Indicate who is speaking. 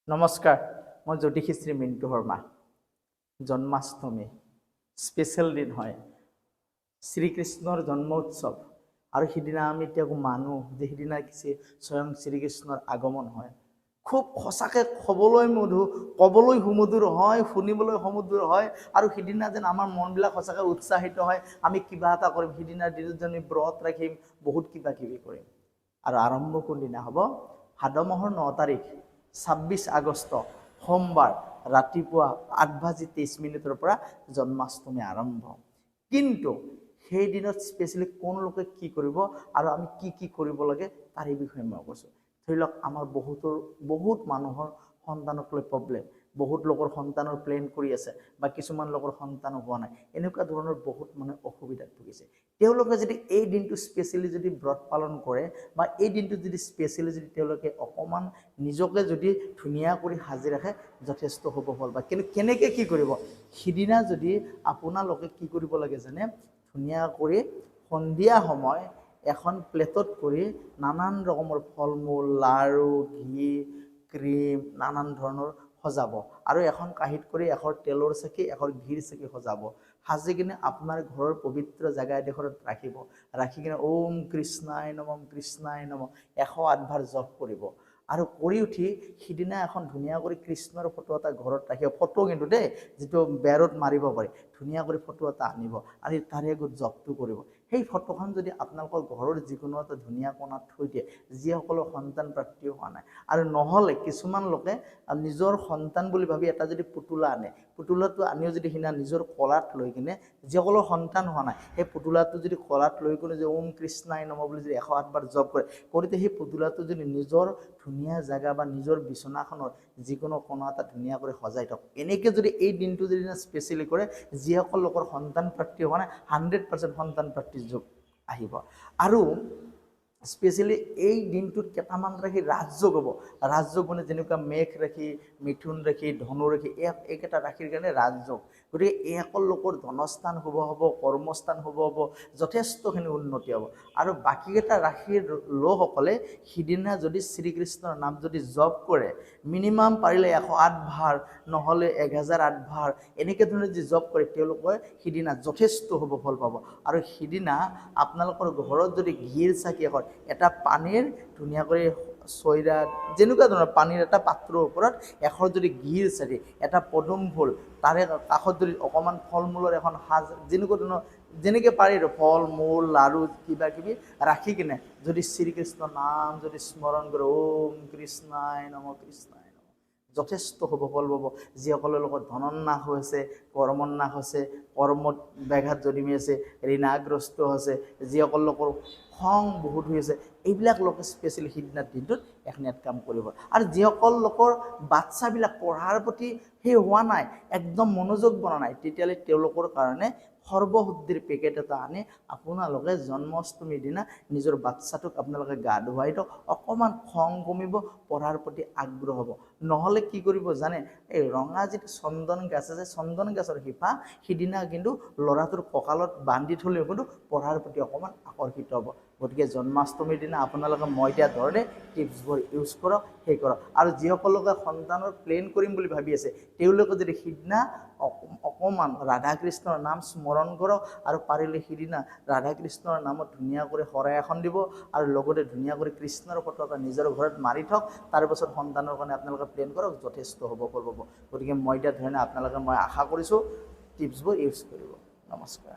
Speaker 1: নমস্কাৰ, মই জ্যোতিষী শ্ৰী মিণ্টু শৰ্মা। জন্মাষ্টমী স্পেচিয়েল দিন হয়, শ্ৰীকৃষ্ণৰ জন্ম উৎসৱ। আৰু সিদিনা আমি তেওঁক মানো যে সিদিনা স্বয়ং শ্ৰীকৃষ্ণৰ আগমন হয়। খুব সঁচাকৈ ক'বলৈ সুমধুৰ হয়, শুনিবলৈ সমুদ্ৰ হয়। আৰু সিদিনা যেন আমাৰ মনবিলাক সঁচাকৈ উৎসাহিত হয়, আমি কিবা এটা কৰিম, সিদিনাৰ দিনত যেন আমি ব্ৰত ৰাখিম, বহুত কিবা কিবি কৰিম। আৰু আৰম্ভ কোনদিনা হ'ব? ভাদ মাহৰ 9 তাৰিখ 26 আগষ্ট সোমবাৰ ৰাতিপুৱা 8:23 পৰা জন্মাষ্টমী আৰম্ভ। কিন্তু সেই দিনত স্পেচিয়েলি কোন লোকে কি কৰিব আৰু আমি কি কৰিব লাগে তাৰ এই বিষয়ে মই কৈছোঁ। ধৰি লওক, আমাৰ বহুত মানুহৰ সন্তানক লৈ প্ৰব্লেম, বহুত লোকৰ সন্তানৰ প্লেন কৰি আছে বা কিছুমান লোকৰ সন্তানো হোৱা নাই, এনেকুৱা ধৰণৰ বহুত মানুহে অসুবিধাত ভুগিছে। তেওঁলোকে যদি এই দিনটো স্পেচিয়েলি যদি ব্ৰত পালন কৰে বা এই দিনটো যদি স্পেচিয়েলি যদি তেওঁলোকে অকণমান নিজকে যদি ধুনীয়া কৰি সাজি ৰাখে, যথেষ্ট হ'ব ফল। বা কিন্তু কেনেকৈ কি কৰিব? সিদিনা যদি আপোনালোকে কি কৰিব লাগে জানে, ধুনীয়া কৰি সন্ধিয়া সময় এখন প্লেটত কৰি নানান ৰকমৰ ফল মূল, লাড়ু, ঘি, ক্ৰীম, নানান ধৰণৰ সজাব। আৰু এখন কাঁহীত কৰি এশৰ তেলৰ চাকি, এশৰ ঘিৰ চাকি সজাব। সাজি কিনে আপোনাৰ ঘৰৰ পবিত্ৰ জেগা এডোখৰত ৰাখিব। ৰাখি কিনে ওম কৃষ্ণায় নমঃ, কৃষ্ণায় নমঃ 108 বাৰ জপ কৰিব। আৰু কৰি উঠি সিদিনা এখন ধুনীয়া কৰি কৃষ্ণৰ ফটো এটা ঘৰত ৰাখিব। ফটো কিন্তু দেই, যিটো বেৰত মাৰিব পাৰি, ধুনীয়া কৰি ফটো এটা আনিব আৰু তাৰে আগত জপটো কৰিব। সেই ফটোখন যদি আপোনালোকৰ ঘৰৰ যিকোনো এটা ধুনীয়া কোণাত থৈ দিয়ে, যিসকলৰ সন্তান প্ৰাপ্তিও হোৱা নাই, আৰু নহ'লে কিছুমান লোকে নিজৰ সন্তান বুলি ভাবি এটা যদি পুতলা আনে, পুতলাটো আনিও যদি সিদিনা নিজৰ কলাত লৈ কিনে, যিসকলৰ সন্তান হোৱা নাই সেই পুতলাটো যদি কলাত লৈ কিনে যে ওম কৃষ্ণায় নমঃ বুলি যদি 108 বাৰ জপ কৰে, কৰোঁতে সেই পুতলাটো যদি নিজৰ ধুনীয়া জেগা বা নিজৰ বিচনাখনৰ যিকোনো কোণা এটা ধুনীয়া কৰি সজাই থওক। এনেকৈ যদি এই দিনটো যদি স্পেচিয়েলি কৰে, যিসকল লোকৰ সন্তান প্ৰাপ্তি হোৱা নাই 100% সন্তান প্ৰাপ্তিৰ যোগ আহিব। আৰু স্পেচিয়েলি এই দিনটোত কেইটামান ৰাশি ৰাজযোগ হ'ব। ৰাজযোগ মানে যেনেকুৱা মেঘ ৰাশি, মিথুন ৰাশি, ধনু ৰাশি, এইকেইটা ৰাশিৰ কাৰণে ৰাজযোগ। গতিকে এইসকল লোকৰ ধনস্থান শুভ হ'ব, কৰ্মস্থান শুভ হ'ব, যথেষ্টখিনি উন্নতি হ'ব। আৰু বাকীকেইটা ৰাশিৰ লোকসকলে সিদিনা যদি শ্ৰীকৃষ্ণৰ নাম যদি জপ কৰে, মিনিমাম পাৰিলে 108 বাৰ, নহ'লে 1008 বাৰ, এনেকৈ ধৰণে যদি জপ কৰে, তেওঁলোকে সিদিনা যথেষ্ট শুভ ফল পাব। আৰু সিদিনা আপোনালোকৰ ঘৰত যদি ঘিৰ চাকি এখন, এটা পানীৰ ধুনীয়া কৰি চৈৰা, যেনেকুৱা ধৰণৰ পানীৰ এটা পাত্ৰৰ ওপৰত এশৰ যদি ঘিৰ চাকি, এটা পদুম ফুল, তাৰে কাষত যদি অকণমান ফল মূলৰ এখন সাজ, যেনেকুৱা ধৰণৰ যেনেকৈ পাৰি আৰু ফল মূল, লাড়ু, কিবা কিবি ৰাখি কিনে যদি শ্ৰীকৃষ্ণৰ নাম যদি স্মৰণ কৰে, ওম কৃষ্ণায় নমঃ, কৃষ্ণায় নমঃ, যথেষ্ট শুভ ফল পাব। যিসকলৰ লগত ধনন্যাস হৈছে, কৰ্মন্যাস হৈছে, কৰ্মত ব্যাঘাত জন্মি আছে, ঋণাগ্ৰস্ত হৈছে, যিসকল লোকৰ খং বহুত হৈ আছে, এইবিলাক লোকে স্পেচিয়েলি সিদিনাৰ দিনটোত এখনিয়াত কাম কৰিব। আৰু যিসকল লোকৰ বাচ্চাবিলাক পঢ়াৰ প্ৰতি সেই হোৱা নাই, একদম মনোযোগ বনা নাই, তেতিয়াহ'লে তেওঁলোকৰ কাৰণে সৰ্বশুদ্ধিৰ পেকেট এটা আনি আপোনালোকে জন্মাষ্টমীৰ দিনা নিজৰ বাচ্চাটোক আপোনালোকে গা ধুৱাই দিয়ক, অকণমান খং কমিব, পঢ়াৰ প্ৰতি আগ্ৰহ হ'ব। নহ'লে কি কৰিব জানে, এই ৰঙা যিটো চন্দন গাছ আছে, চন্দন গছৰ শিপা সিদিনা কিন্তু ল'ৰাটোৰ কঁকালত বান্ধি থ'লেও কিন্তু পঢ়াৰ প্ৰতি অকণমান আকৰ্ষিত হ'ব। গতিকে জন্মাষ্টমীৰ দিনা আপোনালোকে মই দিয়া ধৰণে টিপছবোৰ ইউজ কৰক, সেই কৰক। আৰু যিসকলোকে সন্তানৰ প্লেন কৰিম বুলি ভাবি আছে, তেওঁলোকে যদি সিদিনা অকণমান ৰাধা কৃষ্ণৰ নাম স্মৰণ কৰক, আৰু পাৰিলে সিদিনা ৰাধা কৃষ্ণৰ নামত ধুনীয়া কৰি শৰাই এখন দিব, আৰু লগতে ধুনীয়া কৰি কৃষ্ণৰ ফটো এটা নিজৰ ঘৰত মাৰি থওক। তাৰপাছত সন্তানৰ কাৰণে আপোনালোকে প্লেন কৰক, যথেষ্ট হ'ব ফল পাব। গতিকে মই দিয়া ধৰণে আপোনালোকে মই আশা কৰিছোঁ টিপছবোৰ ইউজ কৰিব। নমস্কাৰ।